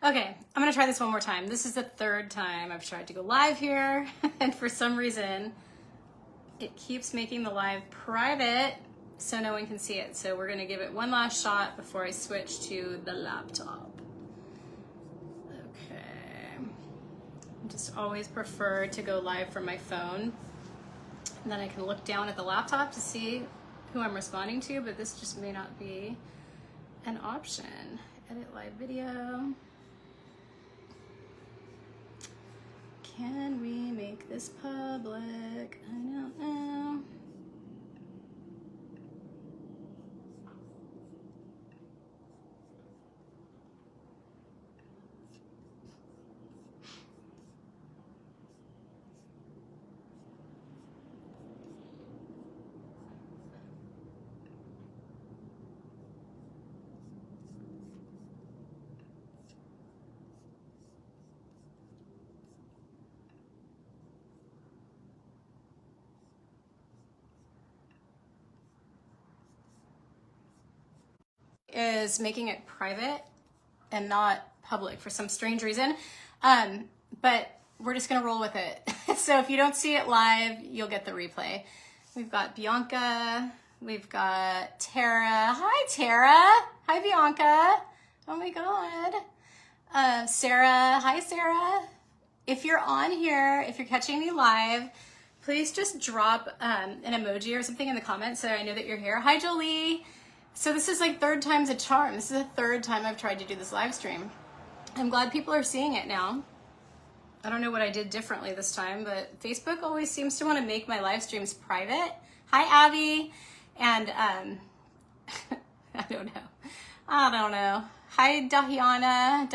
Okay, I'm gonna try this one more time. This is the third time I've tried to go live here, and for some reason, it keeps making the live private so no one can see it. So we're gonna give it one last shot before I switch to the laptop. Okay, I just always prefer to go live from my phone, and then I can look down at the laptop to see who I'm responding to, but this just may not be an option. Edit live video. Can we make this public? I don't know. Is making it private and not public for some strange reason. But we're just gonna roll with it. So if you don't see it live, you'll get the replay. We've got Bianca, we've got Tara. Hi, Tara. Hi, Bianca. Oh my God. Sarah. Hi, Sarah. If you're on here, if you're catching me live, please just drop an emoji or something in the comments so I know that you're here. Hi, Jolie. So this is like third time's a charm. This is the third time I've tried to do this live stream. I'm glad people are seeing it now. I don't know what I did differently this time, but Facebook always seems to want to make my live streams private. Hi, Abby. And I don't know. Hi, Diana.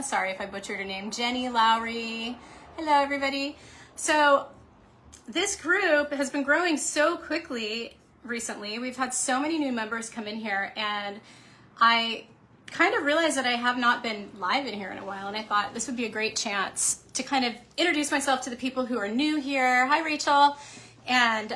Sorry if I butchered her name. Jenny Lowry. Hello, everybody. So this group has been growing so quickly recently. We've had so many new members come in here, and I kind of realized that I have not been live in here in a while, and I thought this would be a great chance to kind of introduce myself to the people who are new here. Hi, Rachel. And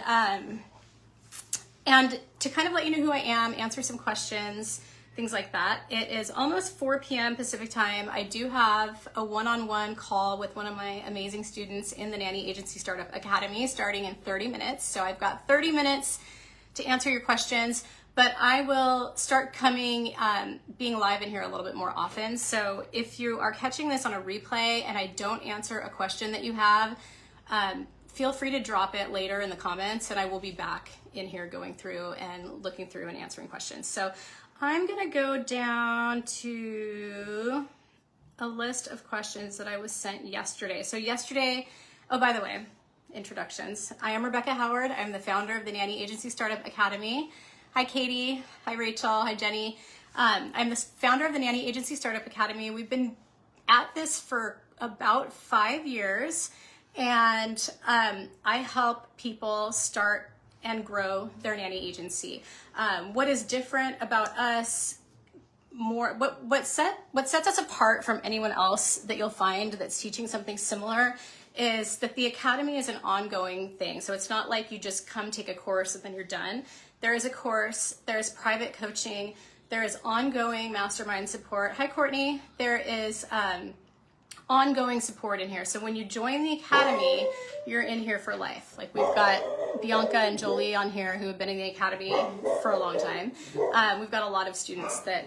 to kind of let you know who I am, answer some questions, things like that. It is almost 4 p.m. Pacific time. I do have a one-on-one call with one of my amazing students in the Nanny Agency Startup Academy starting in 30 minutes. So I've got 30 minutes to answer your questions, but I will start coming, being live in here a little bit more often. So if you are catching this on a replay and I don't answer a question that you have, feel free to drop it later in the comments, and I will be back in here going through and looking through and answering questions. So I'm gonna go down to a list of questions that I was sent yesterday. So yesterday, oh, by the way, introductions. I am Rebecca Howard. I'm the founder of the Nanny Agency Startup Academy. Hi, Katie. Hi, Rachel. Hi, Jenny. I'm the founder of the Nanny Agency Startup Academy. We've been at this for about 5 years, and I help people start and grow their nanny agency. What is different about us, what sets us apart from anyone else that you'll find that's teaching something similar, is that the Academy is an ongoing thing. So it's not like you just come take a course and then you're done. There is a course, there's private coaching, there is ongoing mastermind support. Hi, Courtney. There is ongoing support in here. So when you join the Academy, you're in here for life. Like, we've got Bianca and Jolie on here who have been in the Academy for a long time. We've got a lot of students that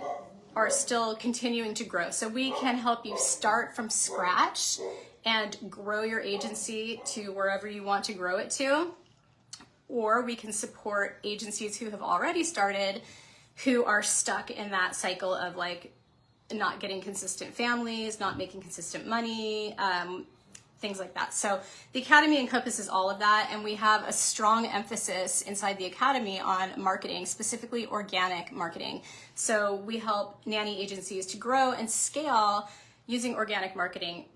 are still continuing to grow. So we can help you start from scratch and grow your agency to wherever you want to grow it to. Or we can support agencies who have already started, who are stuck in that cycle of like not getting consistent families, not making consistent money, things like that. So the Academy encompasses all of that, and we have a strong emphasis inside the Academy on marketing, specifically organic marketing. So we help nanny agencies to grow and scale using organic marketing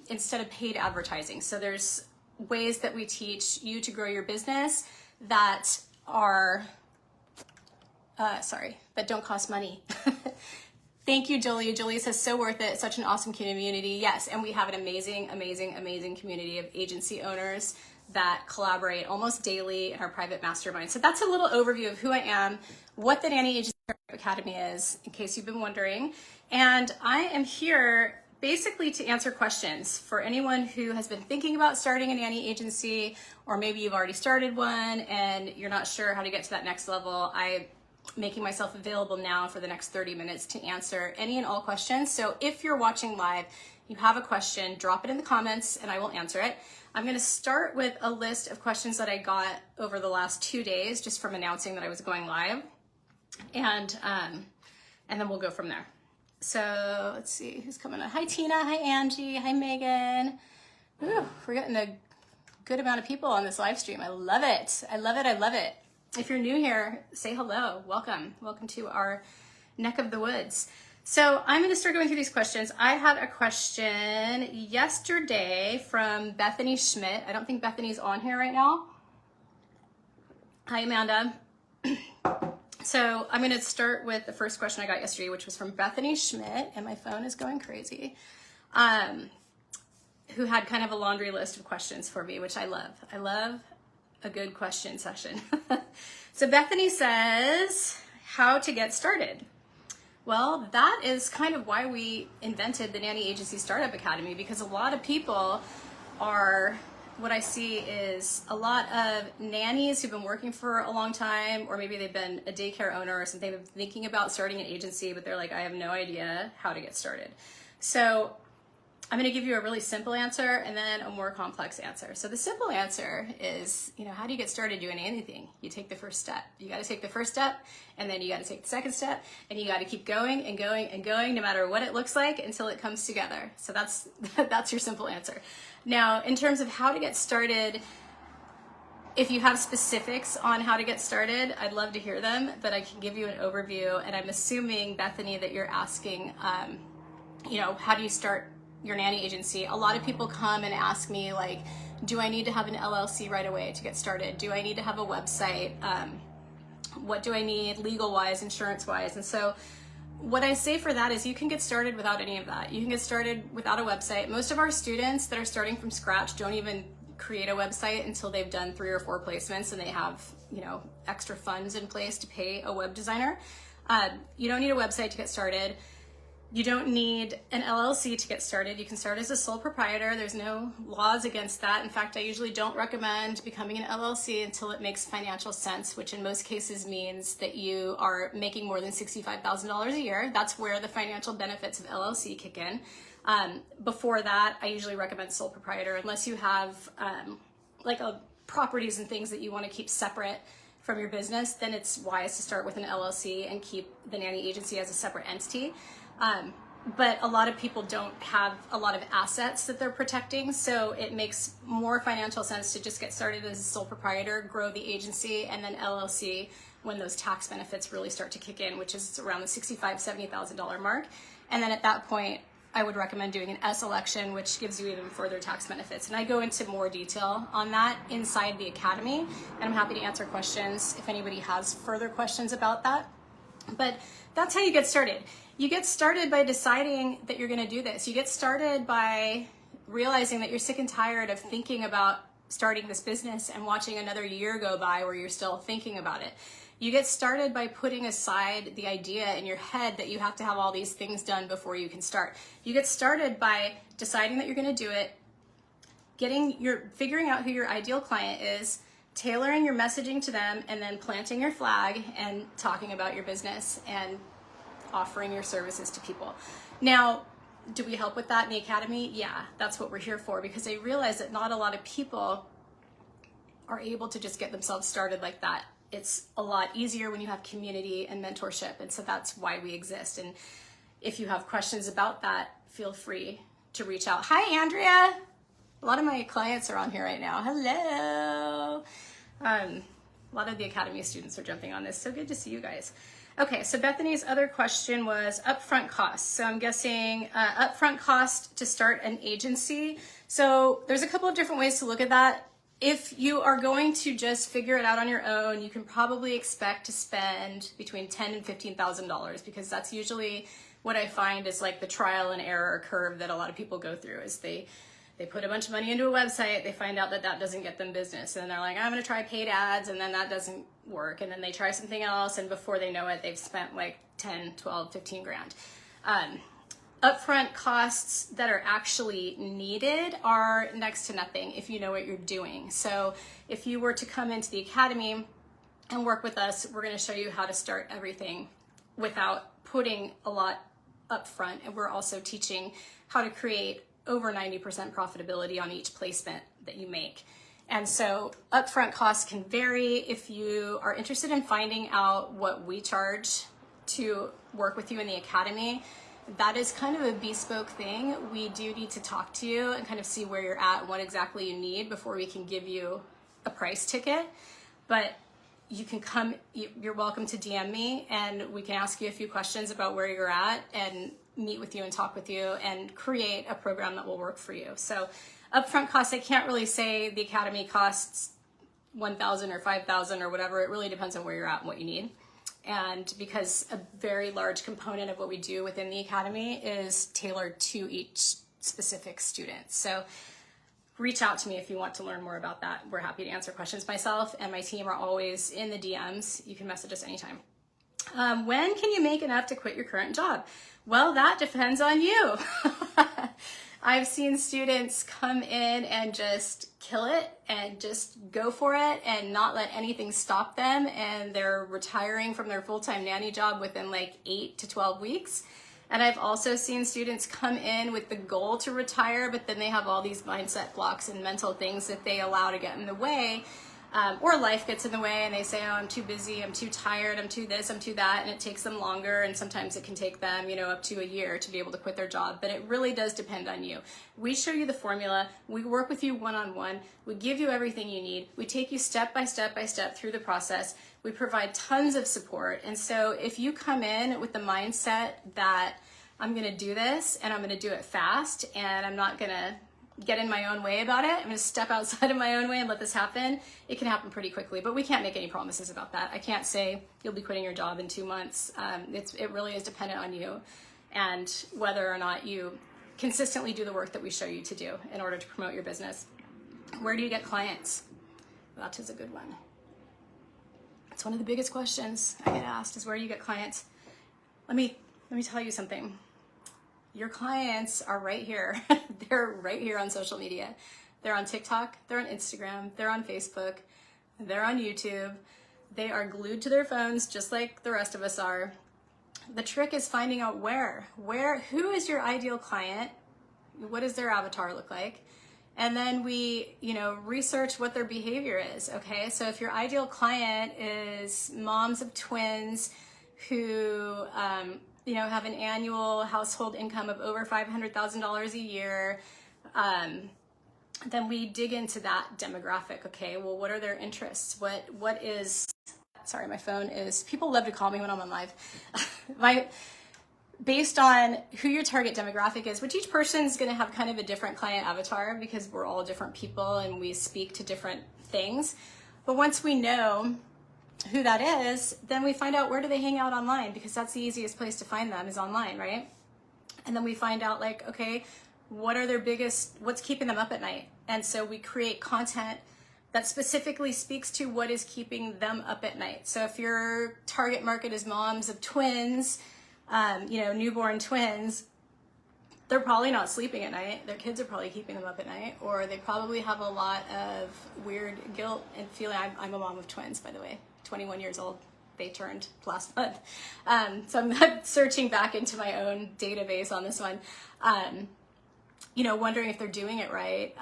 instead of paid advertising. So there's ways that we teach you to grow your business that are, that don't cost money. Thank you, Jolie. Jolie says, so worth it. Such an awesome community. Yes, and we have an amazing, amazing, amazing community of agency owners that collaborate almost daily in our private mastermind. So that's a little overview of who I am, what the Nanny Agency Academy is, in case you've been wondering. And I am here basically to answer questions for anyone who has been thinking about starting a nanny agency, or maybe you've already started one and you're not sure how to get to that next level. I'm making myself available now for the next 30 minutes to answer any and all questions. So if you're watching live, you have a question, drop it in the comments and I will answer it. I'm going to start with a list of questions that I got over the last 2 days just from announcing that I was going live. And then we'll go from there. So let's see who's coming on. Hi Tina, hi Angie, hi Megan. Ooh, we're getting a good amount of people on this live stream. I love it. I love it. I love it. If you're new here, say hello. Welcome. Welcome to our neck of the woods. So I'm going to start going through these questions. I had a question yesterday from Bethany Schmidt. I don't think Bethany's on here right now. Hi Amanda. So I'm going to start with the first question I got yesterday, which was from Bethany Schmidt, and my phone is going crazy, who had kind of a laundry list of questions for me, which I love. I love a good question session. So Bethany says, how to get started? Well, that is kind of why we invented the Nanny Agency Startup Academy, because a lot of people are... What I see is a lot of nannies who've been working for a long time, or maybe they've been a daycare owner or something, they've been thinking about starting an agency, but they're like, I have no idea how to get started. So I'm going to give you a really simple answer and then a more complex answer. So the simple answer is, how do you get started doing anything? You take the first step. You got to take the first step, and then you got to take the second step, and you got to keep going and going and going, no matter what it looks like, until it comes together. So that's your simple answer. Now, in terms of how to get started, if you have specifics on how to get started, I'd love to hear them, but I can give you an overview. And I'm assuming, Bethany, that you're asking, how do you start your nanny agency? A lot of people come and ask me, like, do I need to have an LLC right away to get started? Do I need to have a website? What do I need legal-wise, insurance-wise? And so what I say for that is you can get started without any of that. You can get started without a website. Most of our students that are starting from scratch don't even create a website until they've done 3 or 4 placements and they have, extra funds in place to pay a web designer. You don't need a website to get started. You don't need an LLC to get started. You can start as a sole proprietor. There's no laws against that. In fact, I usually don't recommend becoming an LLC until it makes financial sense, which in most cases means that you are making more than $65,000 a year. That's where the financial benefits of LLC kick in. Before that, I usually recommend sole proprietor, unless you have properties and things that you want to keep separate from your business. Then it's wise to start with an LLC and keep the nanny agency as a separate entity. But a lot of people don't have a lot of assets that they're protecting, so it makes more financial sense to just get started as a sole proprietor, grow the agency, and then LLC when those tax benefits really start to kick in, which is around the $65,000, $70,000 mark. And then at that point, I would recommend doing an S election, which gives you even further tax benefits. And I go into more detail on that inside the academy, and I'm happy to answer questions if anybody has further questions about that. But that's how you get started. You get started by deciding that you're going to do this. You get started by realizing that you're sick and tired of thinking about starting this business and watching another year go by where you're still thinking about it. You get started by putting aside the idea in your head that you have to have all these things done before you can start. You get started by deciding that you're going to do it, figuring out who your ideal client is, tailoring your messaging to them, and then planting your flag and talking about your business and offering your services to people. Now, do we help with that in the academy? Yeah, that's what we're here for, because I realize that not a lot of people are able to just get themselves started like that. It's a lot easier when you have community and mentorship, and so that's why we exist. And if you have questions about that, feel free to reach out. Hi, Andrea. A lot of my clients are on here right now. Hello. A lot of the academy students are jumping on this. So good to see you guys. Okay, so Bethany's other question was upfront costs. So I'm guessing upfront cost to start an agency. So there's a couple of different ways to look at that. If you are going to just figure it out on your own, you can probably expect to spend between $10,000 and $15,000, because that's usually what I find is like the trial and error curve that a lot of people go through. Is they They put a bunch of money into a website, they find out that that doesn't get them business, and they're like, I'm gonna try paid ads, and then that doesn't work, and then they try something else, and before they know it, they've spent like 10, 12, 15 grand. Upfront costs that are actually needed are next to nothing if you know what you're doing. So if you were to come into the academy and work with us, we're going to show you how to start everything without putting a lot up front. And we're also teaching how to create over 90% profitability on each placement that you make. And so upfront costs can vary. If you are interested in finding out what we charge to work with you in the academy, that is kind of a bespoke thing. We do need to talk to you and kind of see where you're at and what exactly you need before we can give you a price ticket. But you can come, you're welcome to DM me, and we can ask you a few questions about where you're at and meet with you and talk with you and create a program that will work for you. So upfront costs, I can't really say the academy costs $1,000 or $5,000 or whatever. It really depends on where you're at and what you need. And because a very large component of what we do within the academy is tailored to each specific student. So reach out to me if you want to learn more about that. We're happy to answer questions. Myself and my team are always in the DMs. You can message us anytime. When can you make enough to quit your current job? Well, that depends on you. I've seen students come in and just kill it and just go for it and not let anything stop them, and they're retiring from their full-time nanny job within like 8 to 12 weeks. And I've also seen students come in with the goal to retire, but then they have all these mindset blocks and mental things that they allow to get in the way. Or life gets in the way and they say, oh, I'm too busy, I'm too tired, I'm too this, I'm too that, and it takes them longer, and sometimes it can take them, up to a year to be able to quit their job, but it really does depend on you. We show you the formula, we work with you one-on-one, we give you everything you need, we take you step by step by step through the process, we provide tons of support. And so if you come in with the mindset that I'm gonna do this and I'm gonna do it fast and I'm not gonna get in my own way about it, I'm gonna step outside of my own way and let this happen, it can happen pretty quickly, but we can't make any promises about that. I can't say you'll be quitting your job in 2 months. It really is dependent on you and whether or not you consistently do the work that we show you to do in order to promote your business. Where do you get clients? That is a good one. It's one of the biggest questions I get asked is, where do you get clients? Let me tell you something. Your clients are right here. They're right here on social media. They're on TikTok, they're on Instagram, they're on Facebook, they're on YouTube. They are glued to their phones just like the rest of us are. The trick is finding out who is your ideal client? What does their avatar look like? And then we, research what their behavior is, okay? So if your ideal client is moms of twins who, have an annual household income of over $500,000 a year, then we dig into that demographic. Okay, well, what are their interests? What is, sorry, my phone is, people love to call me when I'm on live. Based on who your target demographic is, which each person is going to have kind of a different client avatar because we're all different people and we speak to different things. But once we know who that is, then we find out where do they hang out online, because that's the easiest place to find them is online, right? And then we find out like, okay, what's keeping them up at night? And so we create content that specifically speaks to what is keeping them up at night. So if your target market is moms of twins, newborn twins, they're probably not sleeping at night. Their kids are probably keeping them up at night, or they probably have a lot of weird guilt and feeling. I'm a mom of twins, by the way, 21 years old. They turned last month. So I'm searching back into my own database on this one. Wondering if they're doing it right,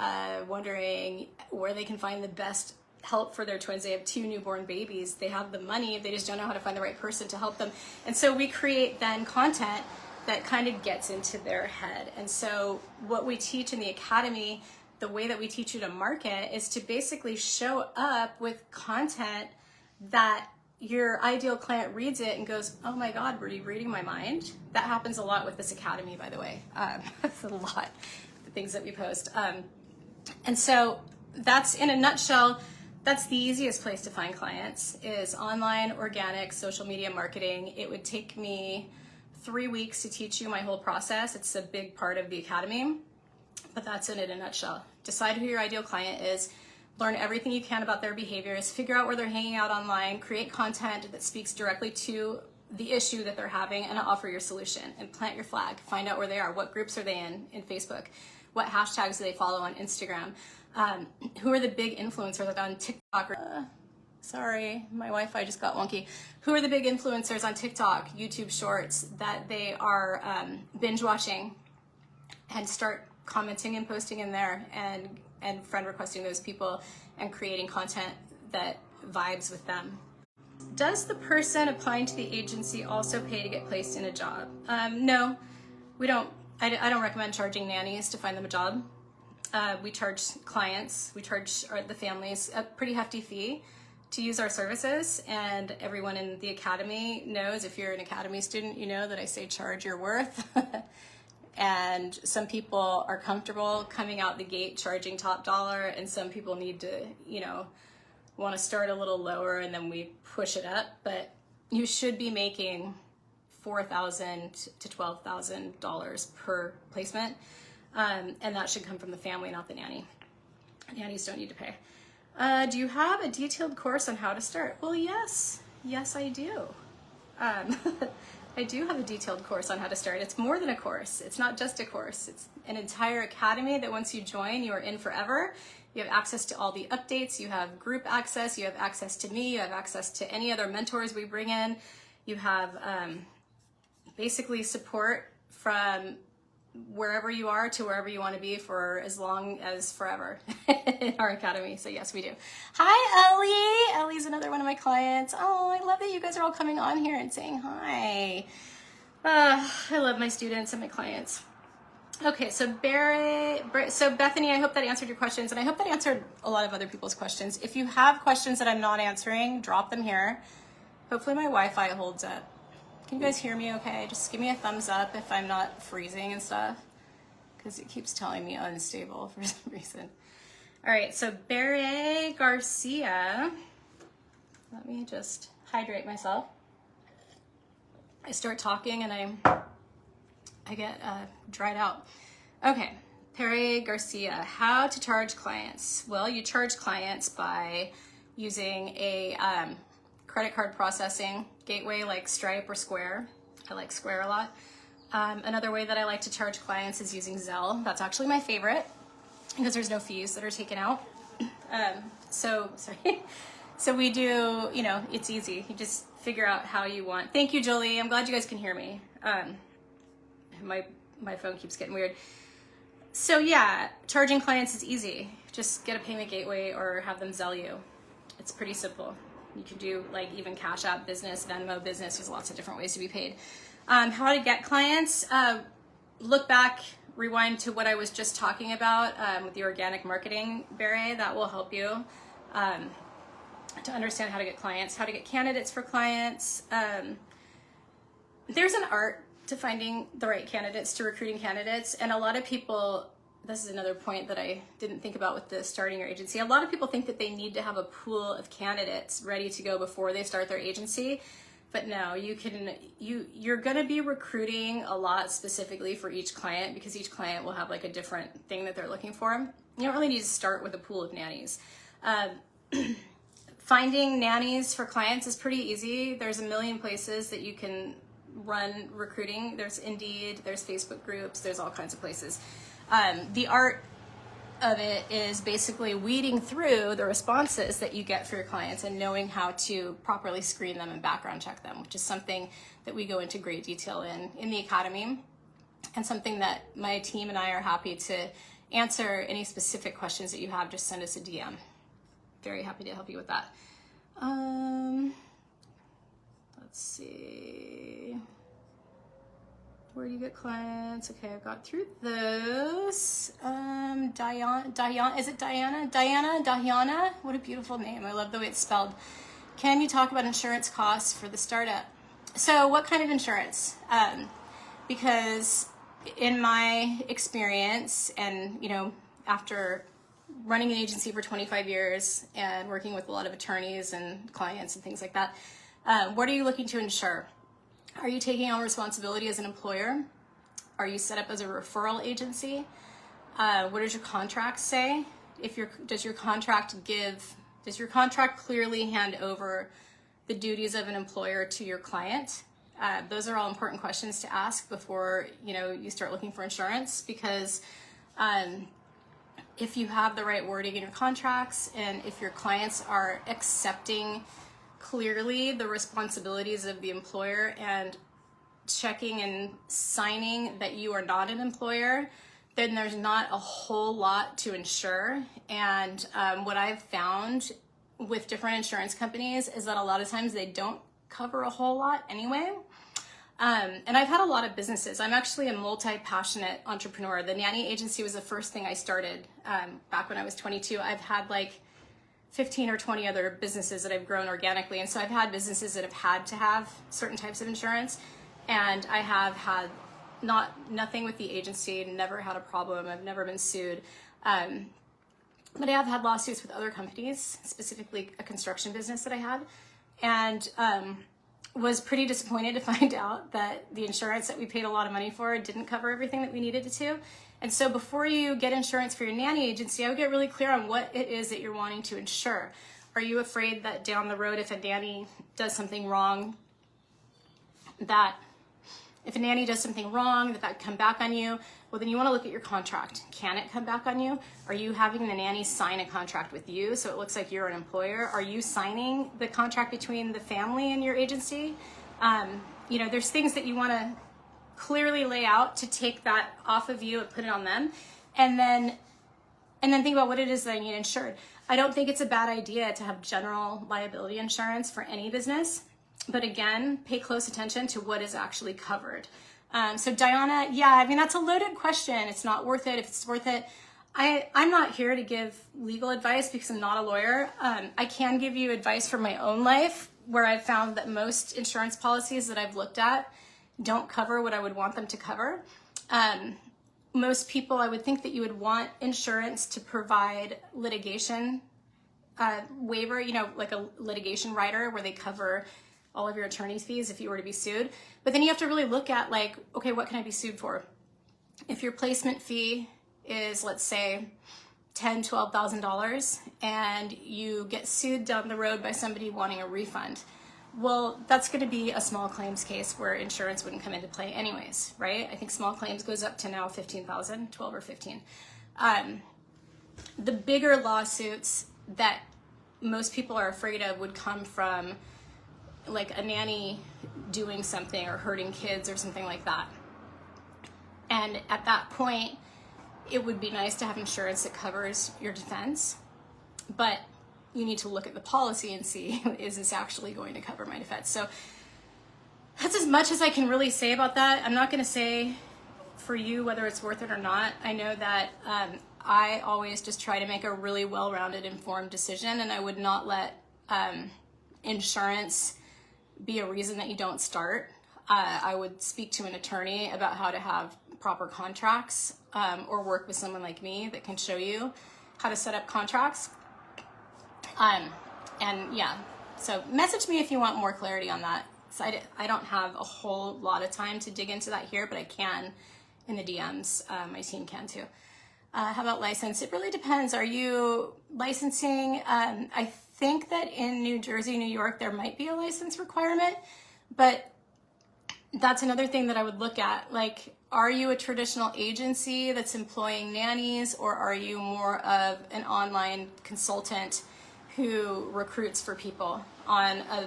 wondering where they can find the best help for their twins. They have 2 newborn babies. They have the money, they just don't know how to find the right person to help them. And so we create then content that kind of gets into their head. And so what we teach in the academy, the way that we teach you to market, is to basically show up with content that your ideal client reads it and goes, oh my God, were you reading my mind? That happens a lot with this academy, by the way. That's a lot, the things that we post. And so that's, in a nutshell, that's the easiest place to find clients, is online, organic, social media marketing. It would take me 3 weeks to teach you my whole process. It's a big part of the academy. But that's it in a nutshell. Decide who your ideal client is, learn everything you can about their behaviors, figure out where they're hanging out online, create content that speaks directly to the issue that they're having, and offer your solution, and plant your flag. Find out where they are. What groups are they in Facebook? What hashtags do they follow on Instagram? Who are the big influencers on TikTok? Sorry, my Wi-Fi just got wonky. Who are the big influencers on TikTok, YouTube Shorts that they are binge watching? And start commenting and posting in there, and friend requesting those people, and creating content that vibes with them. Does the person applying to the agency also pay to get placed in a job? No, we don't. I don't recommend charging nannies to find them a job. We charge clients, we charge the families a pretty hefty fee to use our services, and everyone in the academy knows, if you're an academy student, you know that I say charge your worth. And some people are comfortable coming out the gate charging top dollar, and some people need to, want to start a little lower and then we push it up. But you should be making $4,000 to $12,000 per placement, and that should come from the family, not the nanny. Nannies don't need to pay. Do you have a detailed course on how to start? Well, yes, I do. I do have a detailed course on how to start. It's more than a course. It's not just a course. It's an entire academy that once you join, you are in forever. You have access to all the updates. You have group access. You have access to me. You have access to any other mentors we bring in. You have basically support from wherever you are to wherever you want to be for as long as forever in our academy. So yes, we do. Hi, Ellie. Ellie's another one of my clients. Oh, I love that you guys are all coming on here and saying hi. I love my students and my clients. Okay, so Bethany, I hope that answered your questions, and I hope that answered a lot of other people's questions. If you have questions that I'm not answering, drop them here. Hopefully my Wi-Fi holds up. Can you guys hear me okay? Just give me a thumbs up if I'm not freezing and stuff, because it keeps telling me unstable for some reason. All right, so Barry Garcia. Let me just hydrate myself. I start talking and I get dried out. Okay, Perry Garcia, how to charge clients? Well, you charge clients by using a credit card processing gateway like Stripe or Square. I like Square a lot. Another way that I like to charge clients is using Zelle. That's actually my favorite because there's no fees that are taken out. So we do, it's easy. You just figure out how you want. Thank you, Jolie. I'm glad you guys can hear me. My phone keeps getting weird. So yeah, charging clients is easy. Just get a payment gateway or have them Zelle you. It's pretty simple. You can do like even Cash App business, Venmo business. There's lots of different ways to be paid. How to get clients? Look back, rewind to what I was just talking about with the organic marketing beret. That will help you to understand how to get clients, how to get candidates for clients. There's an art to finding the right candidates, to recruiting candidates. And a lot of people, this is another point that I didn't think about with the starting your agency. A lot of people think that they need to have a pool of candidates ready to go before they start their agency. But no, you're gonna be recruiting a lot specifically for each client, because each client will have like a different thing that they're looking for. You don't really need to start with a pool of nannies. Finding nannies for clients is pretty easy. There's a million places that you can run recruiting. There's Indeed, there's Facebook groups, there's all kinds of places. The art of it is basically weeding through the responses that you get for your clients and knowing how to properly screen them and background check them, which is something that we go into great detail in the academy, and something that my team and I are happy to answer. Any specific questions that you have, just send us a DM. Very happy to help you with that. Let's see. Where do you get clients? Okay, I've got through those. Diana, is it Diana? Diana? What a beautiful name. I love the way it's spelled. Can you talk about insurance costs for the startup? So what kind of insurance? Because in my experience, and after running an agency for 25 years and working with a lot of attorneys and clients and things like that, what are you looking to insure? Are you taking on responsibility as an employer? Are you set up as a referral agency? What does your contract say? Does your contract clearly hand over the duties of an employer to your client? Those are all important questions to ask before you start looking for insurance, because if you have the right wording in your contracts, and if your clients are accepting clearly the responsibilities of the employer and checking and signing that you are not an employer, then there's not a whole lot to insure. And what I've found with different insurance companies is that a lot of times they don't cover a whole lot anyway. And I've had a lot of businesses. I'm actually a multi-passionate entrepreneur. The nanny agency was the first thing I started back when I was 22. I've had like 15 or 20 other businesses that I've grown organically. And so I've had businesses that have had to have certain types of insurance. And I have had nothing with the agency, never had a problem. I've never been sued. But I have had lawsuits with other companies, specifically a construction business that I had. And was pretty disappointed to find out that the insurance that we paid a lot of money for didn't cover everything that we needed it to. And so before you get insurance for your nanny agency, I would get really clear on what it is that you're wanting to insure. Are you afraid that down the road, if a nanny does something wrong, that could come back on you? Well, then you want to look at your contract. Can it come back on you? Are you having the nanny sign a contract with you so it looks like you're an employer? Are you signing the contract between the family and your agency? There's things that you want to clearly lay out to take that off of you and put it on them. And then think about what it is that I need insured. I don't think it's a bad idea to have general liability insurance for any business. But again, pay close attention to what is actually covered. So Diana, that's a loaded question. It's not worth it. If it's worth it, I'm not here to give legal advice because I'm not a lawyer. I can give you advice from my own life, where I've found that most insurance policies that I've looked at don't cover what I would want them to cover. Most people, I would think that you would want insurance to provide litigation waiver, like a litigation rider where they cover all of your attorney's fees if you were to be sued. But then you have to really look at okay, what can I be sued for? If your placement fee is, let's say, $10,000, $12,000, and you get sued down the road by somebody wanting a refund, well, that's going to be a small claims case where insurance wouldn't come into play anyways, right? I think small claims goes up to now 15,000, 12 or 15. The bigger lawsuits that most people are afraid of would come from like a nanny doing something or hurting kids or something like that. And at that point, it would be nice to have insurance that covers your defense, but you need to look at the policy and see, is this actually going to cover my defense? So that's as much as I can really say about that. I'm not going to say for you whether it's worth it or not. I know that I always just try to make a really well-rounded, informed decision, and I would not let insurance be a reason that you don't start. I would speak to an attorney about how to have proper contracts, or work with someone like me that can show you how to set up contracts. So message me if you want more clarity on that. So I don't have a whole lot of time to dig into that here, but I can in the DMs. My team can too. How about license? It really depends. Are you licensing? I think that in New Jersey, New York, there might be a license requirement, but that's another thing that I would look at. Like, are you a traditional agency that's employing nannies, or are you more of an online consultant who recruits for people on a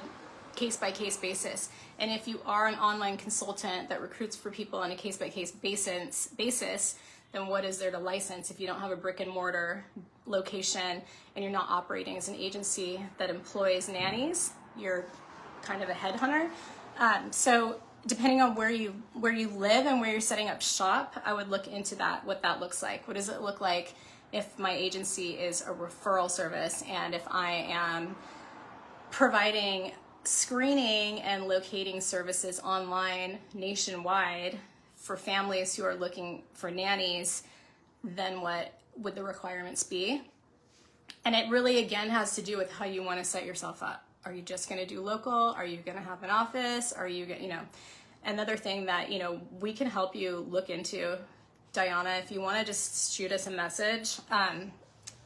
case-by-case basis? And if you are an online consultant that recruits for people on a case-by-case basis, then what is there to license if you don't have a brick and mortar location and you're not operating as an agency that employs nannies? You're kind of a headhunter. So depending on where you live and where you're setting up shop, I would look into that, what that looks like. What does it look like if my agency is a referral service, and if I am providing screening and locating services online nationwide for families who are looking for nannies, then what would the requirements be? And it really, again, has to do with how you want to set yourself up. Are you just going to do local? Are you going to have an office? Are you going, another thing that, we can help you look into Diana, if you want to just shoot us a message,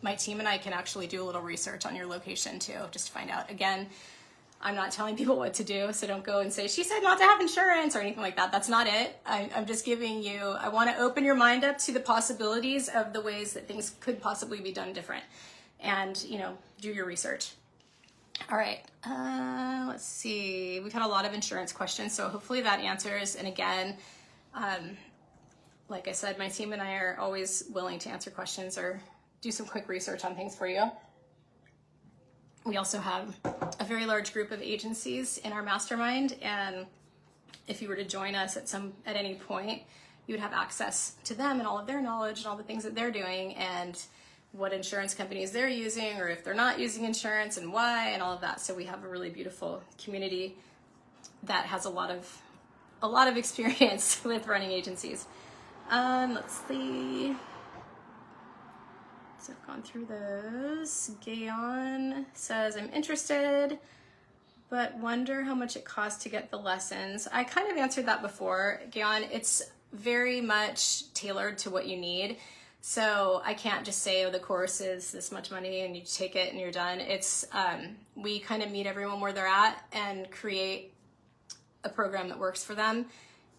my team and I can actually do a little research on your location too, just to find out. Again, I'm not telling people what to do, so don't go and say, she said not to have insurance or anything like that. That's not it. I'm just giving you, I want to open your mind up to the possibilities of the ways that things could possibly be done different. And, you know, do your research. All right, let's see. We've had a lot of insurance questions, so hopefully that answers. And again, like I said, my team and I are always willing to answer questions or do some quick research on things for you. We also have a very large group of agencies in our mastermind, and if you were to join us at any point, you would have access to them and all of their knowledge and all the things that they're doing and what insurance companies they're using, or if they're not using insurance and why, and all of that. So we have a really beautiful community that has a lot of experience with running agencies. Let's see. So I've gone through those. Gayon says, I'm interested, but wonder how much it costs to get the lessons. I kind of answered that before, Gayon. It's very much tailored to what you need. So I can't just say, oh, the course is this much money and you take it and you're done. It's, we kind of meet everyone where they're at and create a program that works for them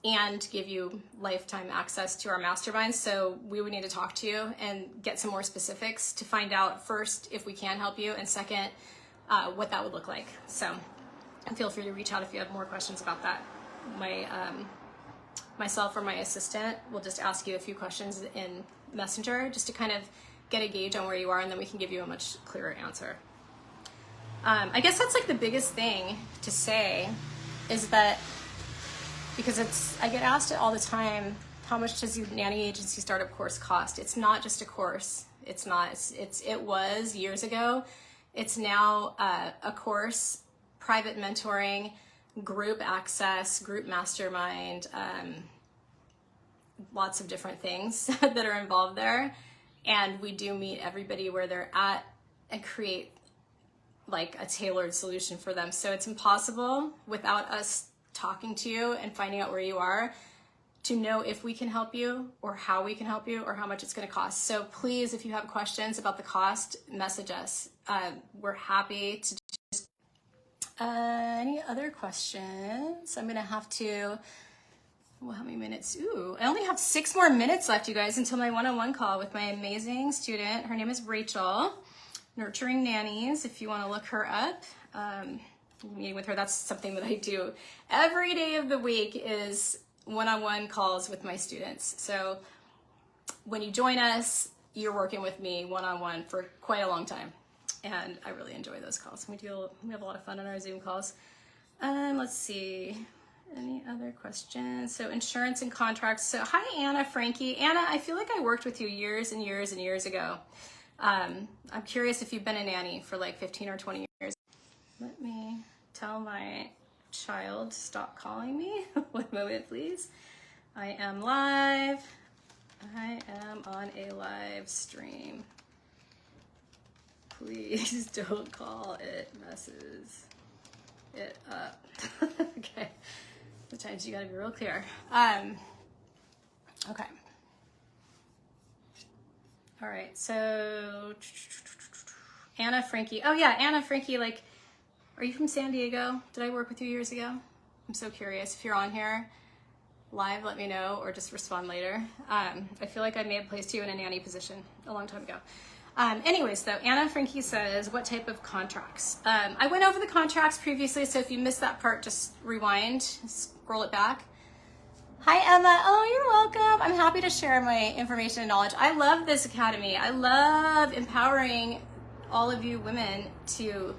and give you lifetime access to our mastermind. So we would need to talk to you and get some more specifics to find out first if we can help you, and second, what that would look like. So feel free to reach out if you have more questions about that. Myself or my assistant will just ask you a few questions in Messenger just to kind of get a gauge on where you are, and then we can give you a much clearer answer. I guess that's like the biggest thing to say is that, because I get asked it all the time, how much does your nanny agency startup course cost? It's not just a course. It's not. It was years ago. It's now a course, private mentoring, group access, group mastermind, lots of different things that are involved there. And we do meet everybody where they're at and create like a tailored solution for them. So it's impossible without us talking to you and finding out where you are to know if we can help you or how we can help you or how much it's going to cost. So please, if you have questions about the cost, message us. We're happy to just... any other questions? I'm going to have to... Well, how many minutes? Ooh, I only have 6 more minutes left, you guys, until my one-on-one call with my amazing student. Her name is Rachel, Nurturing Nannies, if you want to look her up. Meeting with her, that's something that I do every day of the week, is one-on-one calls with my students. So when you join us, you're working with me one-on-one for quite a long time. And I really enjoy those calls. We have a lot of fun on our Zoom calls. Let's see. Any other questions? So insurance and contracts. So hi, Anna, Frankie. Anna, I feel like I worked with you years and years and years ago. I'm curious if you've been a nanny for like 15 or 20 years. Let me tell my child to stop calling me. 1 moment, please. I am live. I am on a live stream. Please don't call, it messes it up. Okay. Sometimes you gotta be real clear. Okay. All right, so Anna, Frankie. Oh yeah, Anna, Frankie, like, are you from San Diego? Did I work with you years ago? I'm so curious. If you're on here live, let me know, or just respond later. I feel like I may have placed you in a nanny position a long time ago. Anyways, though, Anna Frankie says, what type of contracts? I went over the contracts previously, so if you missed that part, just rewind, scroll it back. Hi, Emma. Oh, you're welcome. I'm happy to share my information and knowledge. I love this academy. I love empowering all of you women to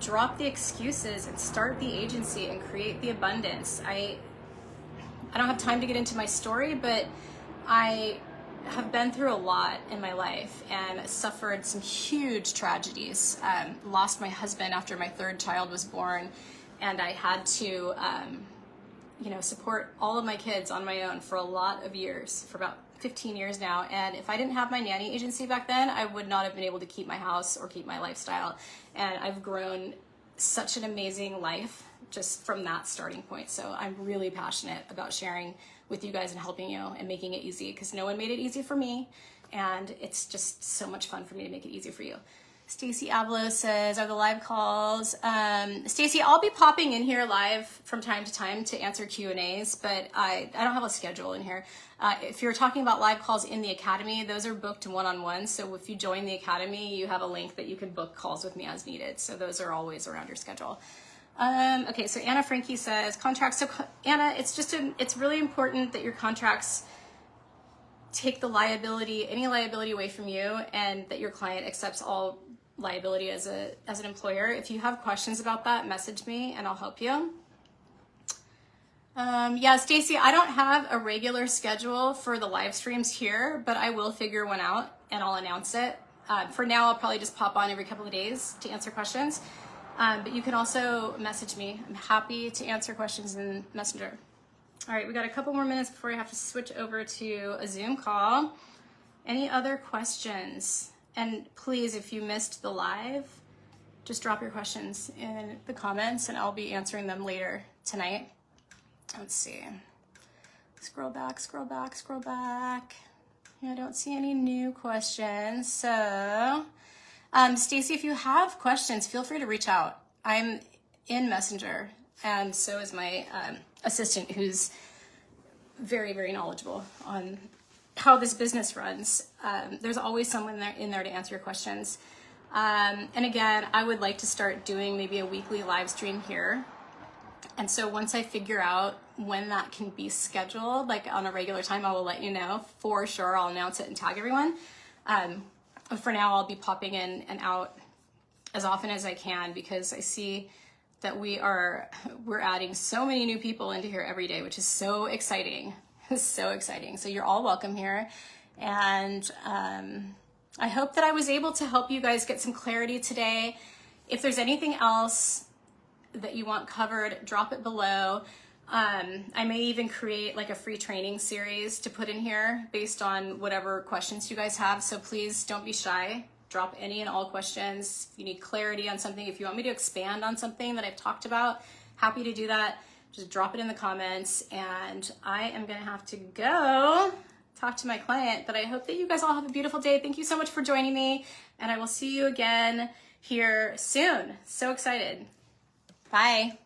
drop the excuses and start the agency and create the abundance. I don't have time to get into my story, but I have been through a lot in my life and suffered some huge tragedies. Lost my husband after my 3rd child was born, and I had to support all of my kids on my own for a lot of years, for about 15 years now. And if I didn't have my nanny agency back then, I would not have been able to keep my house or keep my lifestyle. And I've grown such an amazing life just from that starting point. So I'm really passionate about sharing with you guys and helping you and making it easy, because no one made it easy for me, and it's just so much fun for me to make it easy for you. Stacy Avalos says, are the live calls? Stacy, I'll be popping in here live from time to time to answer Q&As, but I don't have a schedule in here. If you're talking about live calls in the Academy, those are booked one-on-one. So if you join the Academy, you have a link that you can book calls with me as needed. So those are always around your schedule. Okay, so Anna Frankie says, contracts. So Anna, it's really important that your contracts take the liability, any liability away from you, and that your client accepts all liability as an employer. If you have questions about that, message me and I'll help you. Yeah, Stacy, I don't have a regular schedule for the live streams here, but I will figure one out and I'll announce it. For now, I'll probably just pop on every couple of days to answer questions. But you can also message me. I'm happy to answer questions in Messenger. All right, we got a couple more minutes before I have to switch over to a Zoom call. Any other questions? And please, if you missed the live, just drop your questions in the comments and I'll be answering them later tonight. Let's see. Scroll back, scroll back, scroll back. Yeah, I don't see any new questions. So, Stacy, if you have questions, feel free to reach out. I'm in Messenger, and so is my assistant, who's very, very knowledgeable on how this business runs. There's always someone in there to answer your questions. And again, I would like to start doing maybe a weekly live stream here. And so once I figure out when that can be scheduled, like on a regular time, I will let you know for sure. I'll announce it and tag everyone. For now, I'll be popping in and out as often as I can, because I see that we're adding so many new people into here every day, which is so exciting. It's so exciting. So you're all welcome here. And I hope that I was able to help you guys get some clarity today. If there's anything else that you want covered, drop it below. I may even create like a free training series to put in here based on whatever questions you guys have. So please don't be shy. Drop any and all questions. If you need clarity on something, if you want me to expand on something that I've talked about, happy to do that. Just drop it in the comments. And I am gonna have to go talk to my client, but I hope that you guys all have a beautiful day. Thank you so much for joining me, and I will see you again here soon. So excited. Bye.